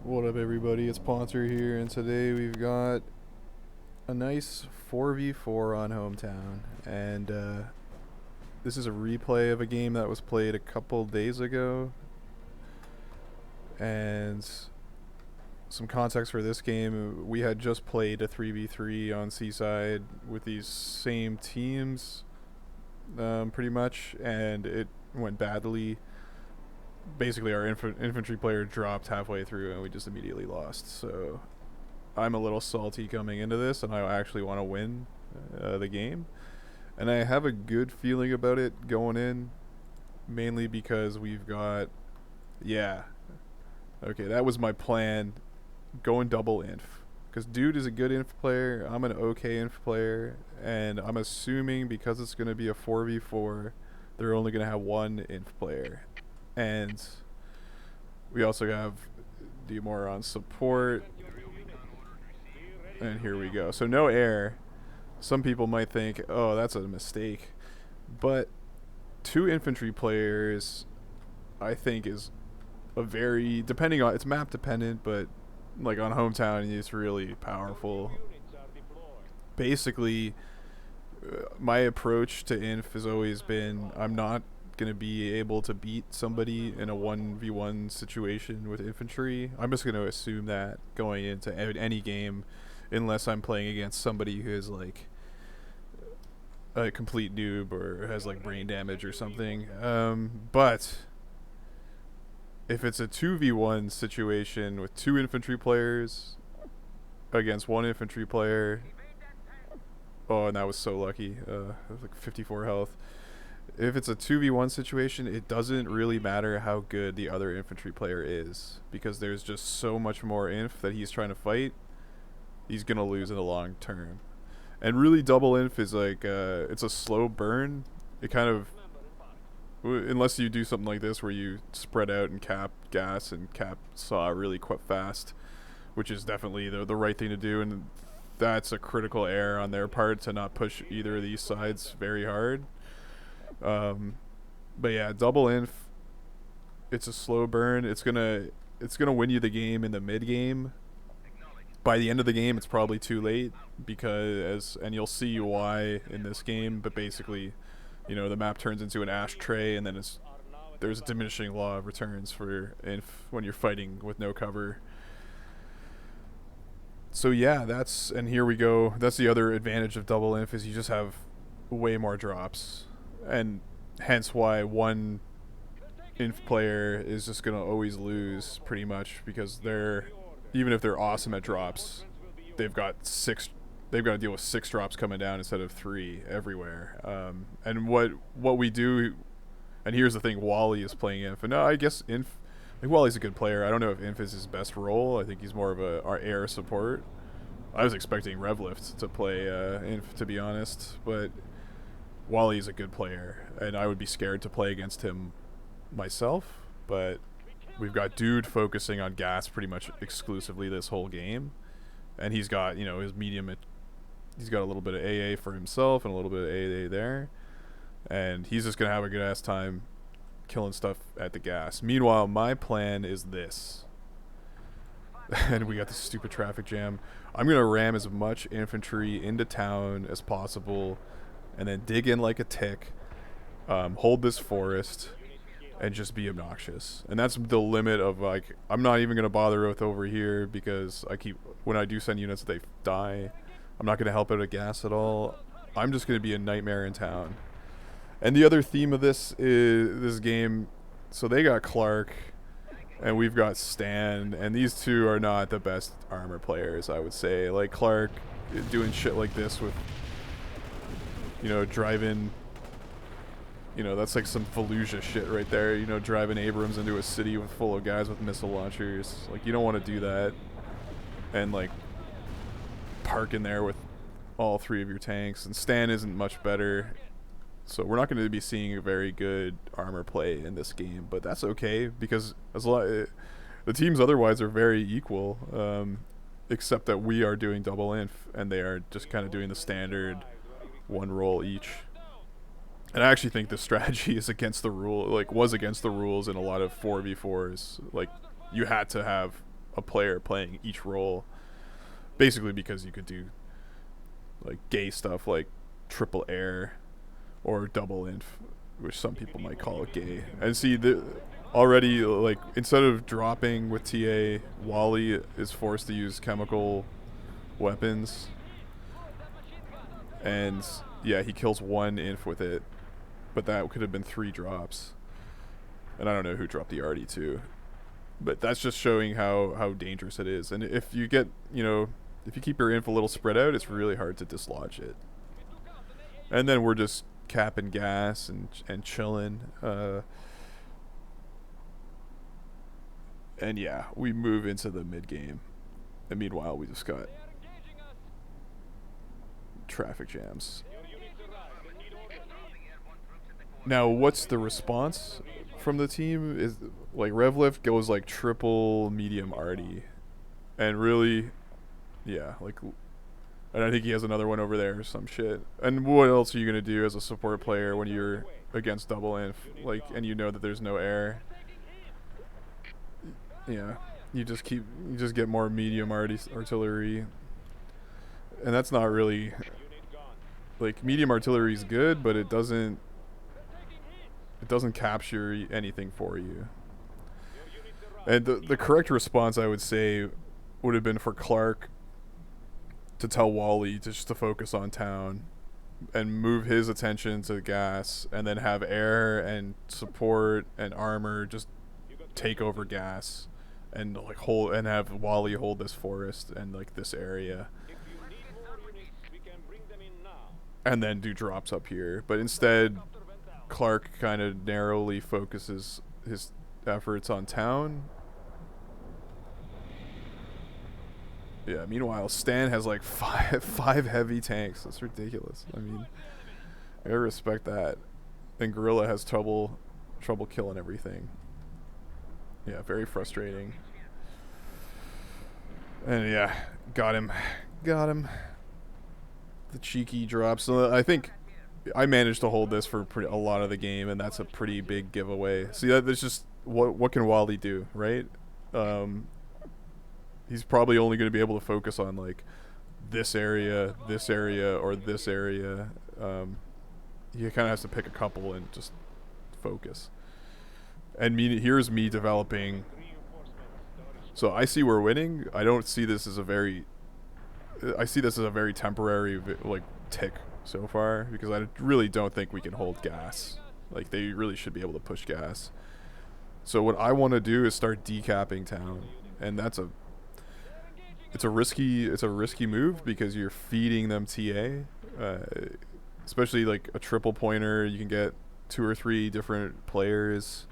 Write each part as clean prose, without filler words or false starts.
What up, everybody? It's Ponter here, and today we've got a nice 4v4 on Hometown. And this is a replay of a game that was played a couple days ago. And some context for this game, we had just played a 3v3 on Seaside with these same teams, pretty much, and it went badly. Basically, our infantry player dropped halfway through and we just immediately lost. So I'm a little salty coming into this, and I actually want to win the game. And I have a good feeling about it going in, mainly because we've got, yeah, okay, that was my plan, going double inf. Because dude is a good inf player, I'm an okay inf player, and I'm assuming because it's going to be a 4v4, they're only going to have one inf player. And we also have Demore on support. And here we go. So no air. Some people might think, oh, that's a mistake. But two infantry players, I think, is a very, depending on, it's map dependent, but like on Hometown, it's really powerful. Basically, my approach to inf has always been, I'm not going to be able to beat somebody in a 1v1 situation with infantry. I'm just going to assume that going into any game, unless I'm playing against somebody who is like a complete noob or has like brain damage or something. But if it's a 2v1 situation with two infantry players against one infantry player, oh, and that was so lucky, like 54 health. If it's a 2v1 situation, it doesn't really matter how good the other infantry player is, because there's just so much more inf that he's trying to fight. He's going to lose in the long term. And really, double inf is like, it's a slow burn. It kind of, unless you do something like this where you spread out and cap gas and cap saw really quite fast, which is definitely the right thing to do. And that's a critical error on their part to not push either of these sides very hard. But yeah, double inf, it's a slow burn. It's gonna win you the game in the mid game. By the end of the game, it's probably too late, because, and you'll see why in this game, but basically, you know, the map turns into an ashtray, and then there's a diminishing law of returns for inf when you're fighting with no cover. So yeah, and here we go. That's the other advantage of double inf, is you just have way more drops. And hence why one inf player is just going to always lose, pretty much, because even if they're awesome at drops, they've got to deal with 6 drops coming down instead of 3 everywhere. And what we do, and here's the thing, Wally is playing inf, and no, I guess inf, like, Wally's a good player. I don't know if inf is his best role. I think he's more of our air support. I was expecting Revlift to play inf, to be honest, but Wally's a good player, and I would be scared to play against him myself. But we've got dude focusing on gas pretty much exclusively this whole game, and he's got, you know, his medium. He's got a little bit of AA for himself and a little bit of AA there, and he's just gonna have a good ass time killing stuff at the gas. Meanwhile, my plan is this, and we got this stupid traffic jam. I'm gonna ram as much infantry into town as possible, and then dig in like a tick, hold this forest, and just be obnoxious. And that's the limit of, like, I'm not even going to bother with over here, because when I do send units, they die. I'm not going to help out at gas at all. I'm just going to be a nightmare in town. And the other theme of this game, so they got Clark, and we've got Stan, and these two are not the best armor players, I would say. Like, Clark doing shit like this with, you know, driving, you know, that's like some Fallujah shit right there, you know, driving Abrams into a city full of guys with missile launchers. Like, you don't want to do that and, like, park in there with all 3 of your tanks. And Stan isn't much better, so we're not going to be seeing a very good armor play in this game, but that's okay, because the teams otherwise are very equal, except that we are doing double inf and they are just kind of doing the standard 1 roll each. And I actually think this strategy is against the rule, like, was against the rules in a lot of 4v4s. Like, you had to have a player playing each role, basically because you could do like gay stuff like triple air or double inf, which some people might call it gay. And see, already, like, instead of dropping with TA, Wally is forced to use chemical weapons. And yeah, he kills one inf with it, but that could have been 3 drops. And I don't know who dropped the RD2. But that's just showing how dangerous it is. And if you get, if you keep your inf a little spread out, it's really hard to dislodge it. And then we're just capping gas and chilling. And yeah, we move into the mid game. And meanwhile, we just got traffic jams. Now, what's the response from the team? Is like Revlift goes like triple medium arty, and really, yeah, like, and I think he has another one over there or some shit. And what else are you gonna do as a support player when you're against double inf, like, and you know that there's no air? Yeah, you just get more medium artillery, and that's not really, like, medium artillery is good, but it doesn't capture anything for you. And the correct response, I would say, would have been for Clark to tell Wally just to focus on town and move his attention to gas, and then have air and support and armor just take over gas, and like have Wally hold this forest and like this area, and then do drops up here. But instead, Clark kind of narrowly focuses his efforts on town. Yeah, meanwhile, Stan has like five heavy tanks. That's ridiculous. I mean, I gotta respect that. And Gorilla has trouble killing everything. Yeah, very frustrating. And yeah, got him. The cheeky drops. So I think I managed to hold this for a lot of the game, and that's a pretty big giveaway. See, that's just what can Wally do, right? He's probably only going to be able to focus on like this area, or this area. He kind of has to pick a couple and just focus. And here's me developing. So I see we're winning. I don't see this as a very. I see this as a very temporary like tick so far, because I really don't think we can hold gas. Like, they really should be able to push gas. So what I want to do is start decapping town, and it's a risky move, because you're feeding them TA, especially like a triple pointer. You can get 2 or 3 different players.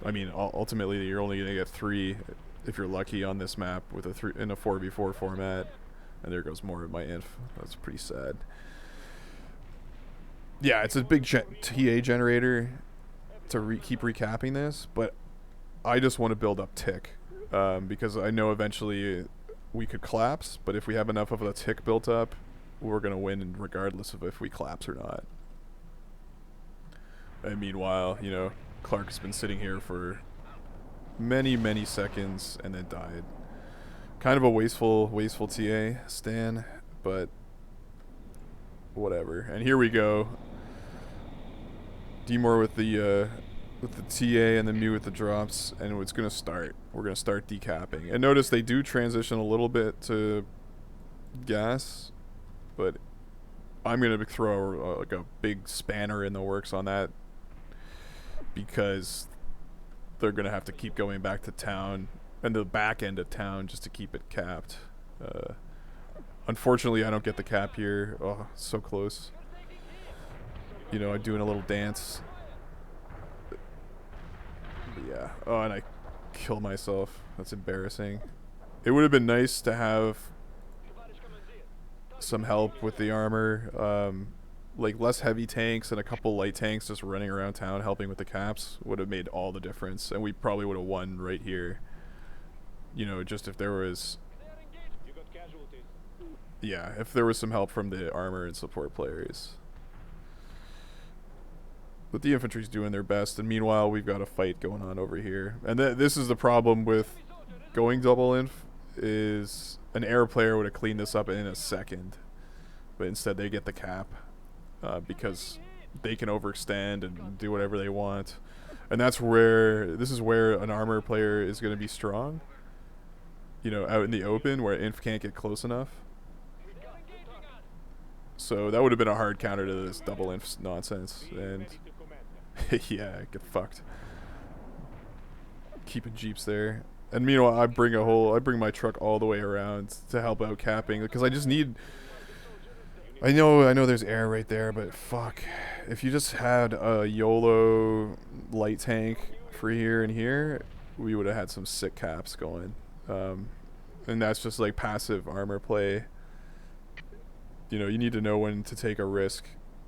I mean, ultimately you're only gonna get 3 if you're lucky on this map with in a 4v4 format. And there goes more of my inf. That's pretty sad. Yeah, it's a big TA generator to keep recapping this, but I just want to build up tick, because I know eventually we could collapse, but if we have enough of a tick built up, we're going to win regardless of if we collapse or not. And meanwhile, Clark's been sitting here for many seconds and then died. Kind of a wasteful TA, Stan, but whatever. And here we go. Demore with the TA, and then me with the drops, and it's gonna start. We're gonna start decapping. And notice they do transition a little bit to gas, but I'm gonna throw like a big spanner in the works on that, because they're gonna have to keep going back to town and the back end of town just to keep it capped. Unfortunately, I don't get the cap here. Oh, so close. I'm doing a little dance. But yeah. Oh, and I kill myself. That's embarrassing. It would have been nice to have some help with the armor. Like less heavy tanks and a couple light tanks just running around town helping with the caps would have made all the difference, and we probably would have won right here. Just if there was, yeah, if there was some help from the armor and support players. But the infantry's doing their best, and meanwhile we've got a fight going on over here. And this is the problem with going double inf is an air player would have cleaned this up in a second, but instead they get the cap because they can overextend and do whatever they want, and this is where an armor player is going to be strong. You know, out in the open where inf can't get close enough. So that would have been a hard counter to this double inf nonsense, and yeah, get fucked. Keeping jeeps there. And meanwhile, I bring my truck all the way around to help out capping because I just need. I know there's air right there, but fuck, if you just had a YOLO light tank for here and here, we would have had some sick caps going. And that's just like passive armor play. You know, you need to know when to take a risk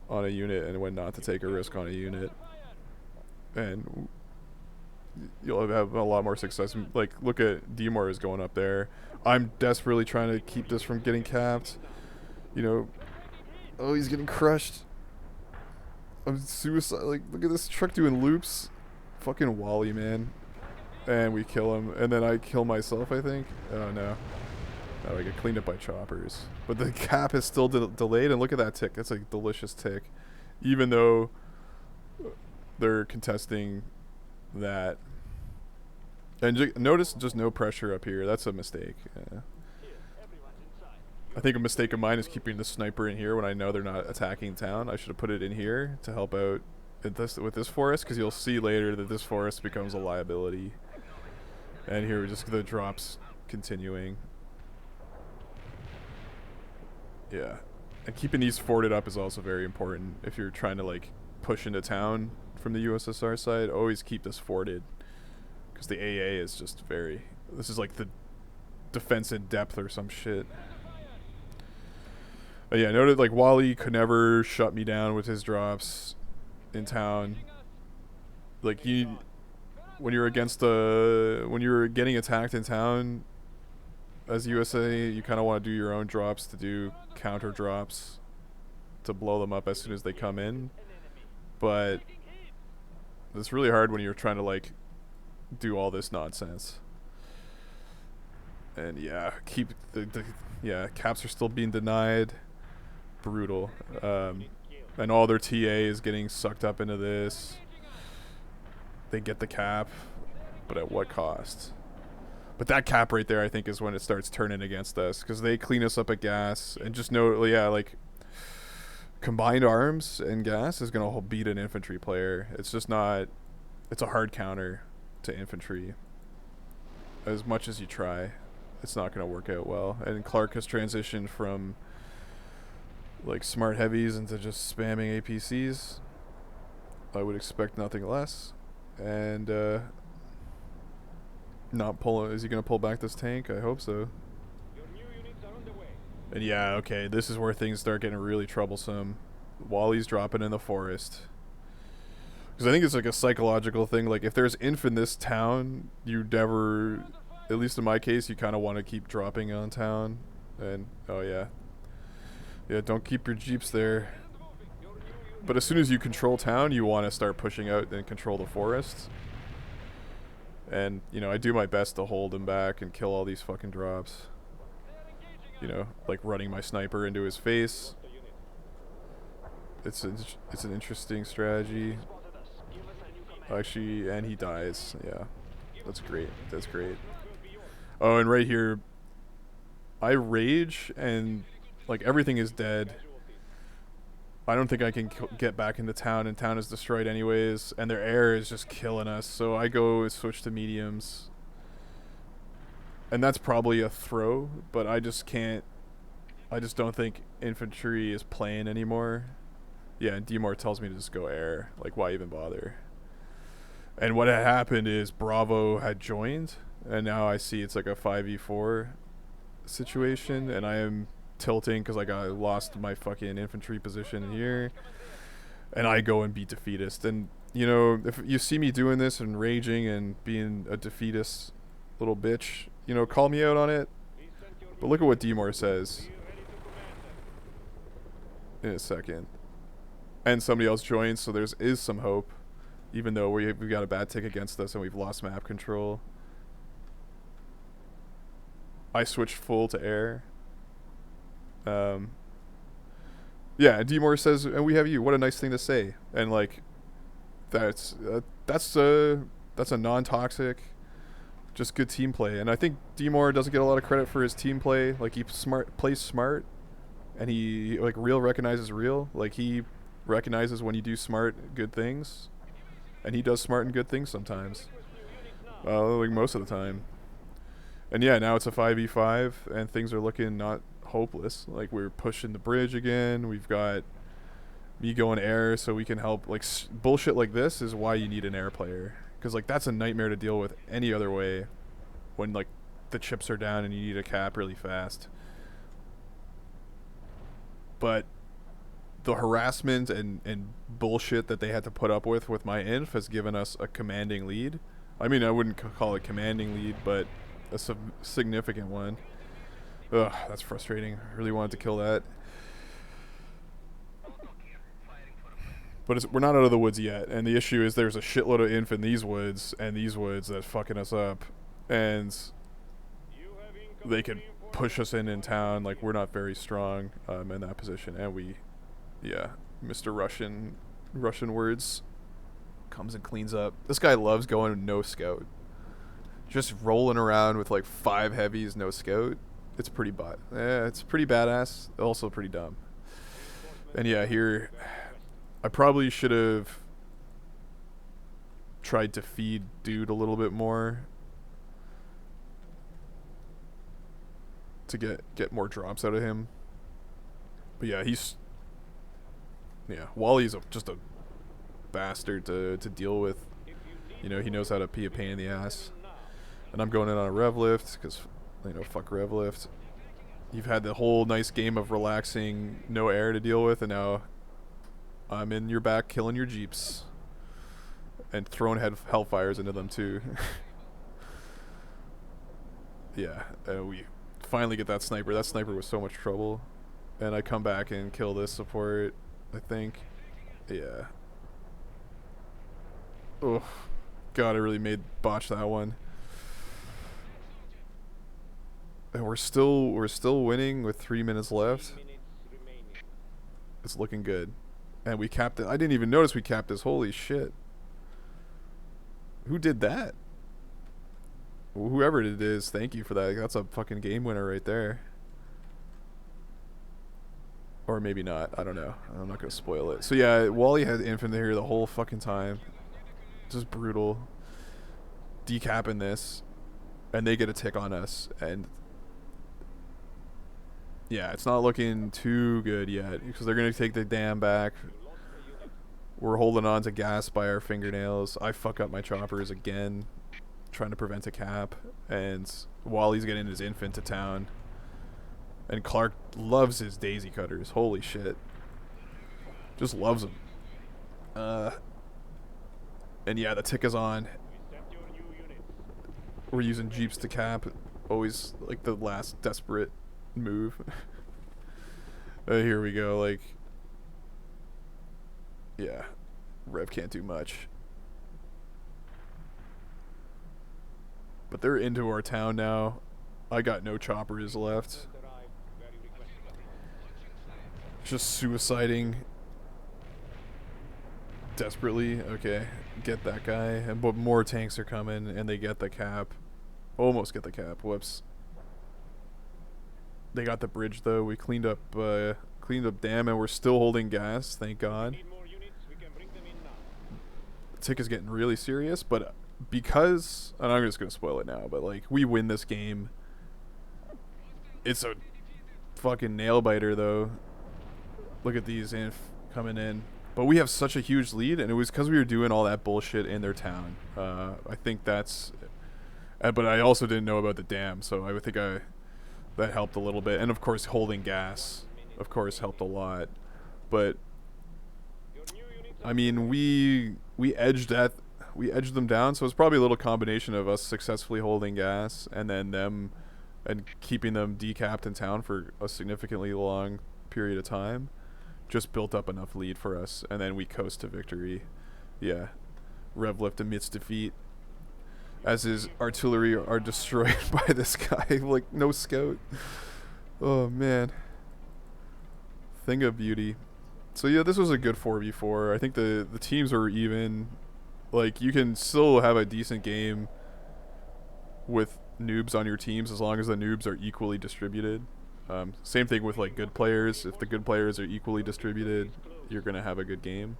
on a unit and when not to take a risk on a unit, and you'll have a lot more success. Like, look at Demore is going up there. I'm desperately trying to keep this from getting capped. You know, oh, he's getting crushed. I'm suicide. Like, look at this truck doing loops. Fucking Wally, man. And we kill him, and then I kill myself, I think. Oh no. Oh, I get cleaned up by choppers. But the cap is still delayed, and look at that tick. That's a delicious tick. Even though they're contesting that. And notice just no pressure up here. That's a mistake. I think a mistake of mine is keeping the sniper in here when I know they're not attacking town. I should have put it in here to help out with this forest, because you'll see later that this forest becomes a liability. And here, just the drops continuing. Yeah. And keeping these forted up is also very important. If you're trying to, like, push into town from the USSR side, always keep this forted. Because the AA is just very... This is like the defense in depth or some shit. But yeah, I noted, like, Wally could never shut me down with his drops in town. Like, when you're when you're getting attacked in town as USA, you kind of want to do your own drops to do counter drops to blow them up as soon as they come in. But it's really hard when you're trying to, like, do all this nonsense. And yeah, keep yeah, caps are still being denied. Brutal. And all their TA is getting sucked up into this. They get the cap, but at what cost? But that cap right there, I think, is when it starts turning against us, because they clean us up at gas, and just know, yeah, like, combined arms and gas is going to beat an infantry player. It's just not, it's a hard counter to infantry. As much as you try, it's not going to work out well. And Clark has transitioned from, like, smart heavies into just spamming APCs. I would expect nothing less. And not pulling. Is he gonna pull back this tank? I hope so. And yeah, okay, this is where things start getting really troublesome. Wally's dropping in the forest, because I think it's like a psychological thing. Like, if there's inf in this town, you never, at least in my case, you kind of want to keep dropping on town. And oh yeah, don't keep your jeeps there. But as soon as you control town, you want to start pushing out and control the forest. And, you know, I do my best to hold him back and kill all these fucking drops. You know, like running my sniper into his face. It's an interesting strategy. Actually, and he dies. Yeah, that's great. That's great. Oh, and right here, I rage and, like, everything is dead. I don't think I can get back into town, and town is destroyed anyways, and their air is just killing us, so I go and switch to mediums. And that's probably a throw, but I just don't think infantry is playing anymore. Yeah, and Demore tells me to just go air. Like, why even bother? And what had happened is Bravo had joined, and now I see it's like a 5v4 situation, and I am tilting because, like, I lost my fucking infantry position here, and I go and be defeatist. And, you know, if you see me doing this and raging and being a defeatist little bitch, you know, call me out on it. But look at what Demore says in a second. And somebody else joins, so is some hope, even though we've got a bad tick against us and we've lost map control. I switched full to air. Um, yeah, Demore says, "And we have you. What a nice thing to say." And like, that's a non-toxic, just good team play. And I think Demore doesn't get a lot of credit for his team play. Like he plays smart, and he like real recognizes real. Like he recognizes when you do smart, good things, and he does smart and good things sometimes. Like most of the time. And yeah, now it's a 5v5, and things are looking not hopeless. Like we're pushing the bridge again. We've got me going air so we can help. Like bullshit like this is why you need an air player, because like that's a nightmare to deal with any other way. When like the chips are down and you need a cap really fast. But the harassment and bullshit that they had to put up with my inf has given us a commanding lead. I mean, I wouldn't call it commanding lead, but a significant one. Ugh, that's frustrating. I really wanted to kill that. But we're not out of the woods yet, and the issue is there's a shitload of inf in these woods, and these woods that's fucking us up. And they could push us in town. Like, we're not very strong in that position. And yeah, Mr. Russian words comes and cleans up. This guy loves going no scout. Just rolling around with like 5 heavies, no scout. It's pretty it's pretty badass. Also pretty dumb. And yeah, here I probably should have tried to feed dude a little bit more to get more drops out of him. But yeah, Wally's just a bastard to deal with. You know, he knows how to be a pain in the ass. And I'm going in on a rev lift because, you know, fuck rev lift. You've had the whole nice game of relaxing, no air to deal with, and now I'm in your back killing your jeeps and throwing hellfires into them too. Yeah, we finally get that sniper. That sniper was so much trouble, and I come back and kill this support, I think. Yeah. Oh, God, I really botched that one. And we're still winning with 3 minutes left. It's looking good. And we capped it. I didn't even notice we capped this. Holy shit. Who did that? Whoever it is, thank you for that. That's a fucking game winner right there. Or maybe not. I don't know. I'm not going to spoil it. So yeah, Wally had Infantry here the whole fucking time. Just brutal. Decapping this. And they get a tick on us. And yeah, it's not looking too good yet because they're going to take the dam back. We're holding on to gas by our fingernails. I fuck up my choppers again, trying to prevent a cap. And Wally's getting his infant to town. And Clark loves his daisy cutters. Holy shit. Just loves them. And yeah, the tick is on. We're using jeeps to cap. Always like the last desperate move. Here we go. Like, yeah, Rev can't do much. But they're into our town now. I got no choppers left. Just suiciding desperately. Okay, get that guy. But more tanks are coming, and they get the cap. Almost get the cap. Whoops. They got the bridge though. We cleaned up dam, and we're still holding gas. Thank God. The tick is getting really serious, but because, and I'm just gonna spoil it now, but like we win this game. It's a fucking nail biter though. Look at these inf coming in, but we have such a huge lead, and it was because we were doing all that bullshit in their town. I think that's, but I also didn't know about the dam, so I would think that helped a little bit, and of course holding gas, of course, helped a lot. But I mean, we edged them down, so it's probably a little combination of us successfully holding gas and then them and keeping them decapped in town for a significantly long period of time. Just built up enough lead for us, and then we coast to victory. Yeah, Rev lift amidst defeat. as his artillery are destroyed by this guy. Like, no scout. Oh, man. Thing of beauty. So, yeah, this was a good 4v4. I think the teams are even. Like, you can still have a decent game with noobs on your teams as long as the noobs are equally distributed. Same thing with, like, good players. If the good players are equally distributed, you're going to have a good game.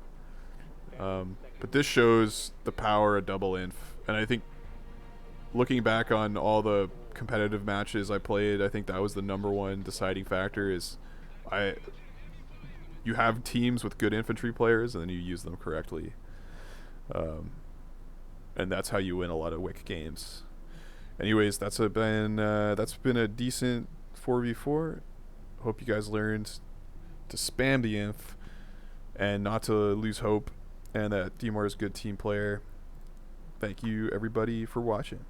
But this shows the power of double inf. And I think looking back on all the competitive matches I played, I think that was the number one deciding factor is you have teams with good infantry players and then you use them correctly. And that's how you win a lot of Wick games. Anyways, that's been a decent 4v4. Hope you guys learned to spam the inf and not to lose hope, and that Dimor is a good team player. Thank you everybody for watching.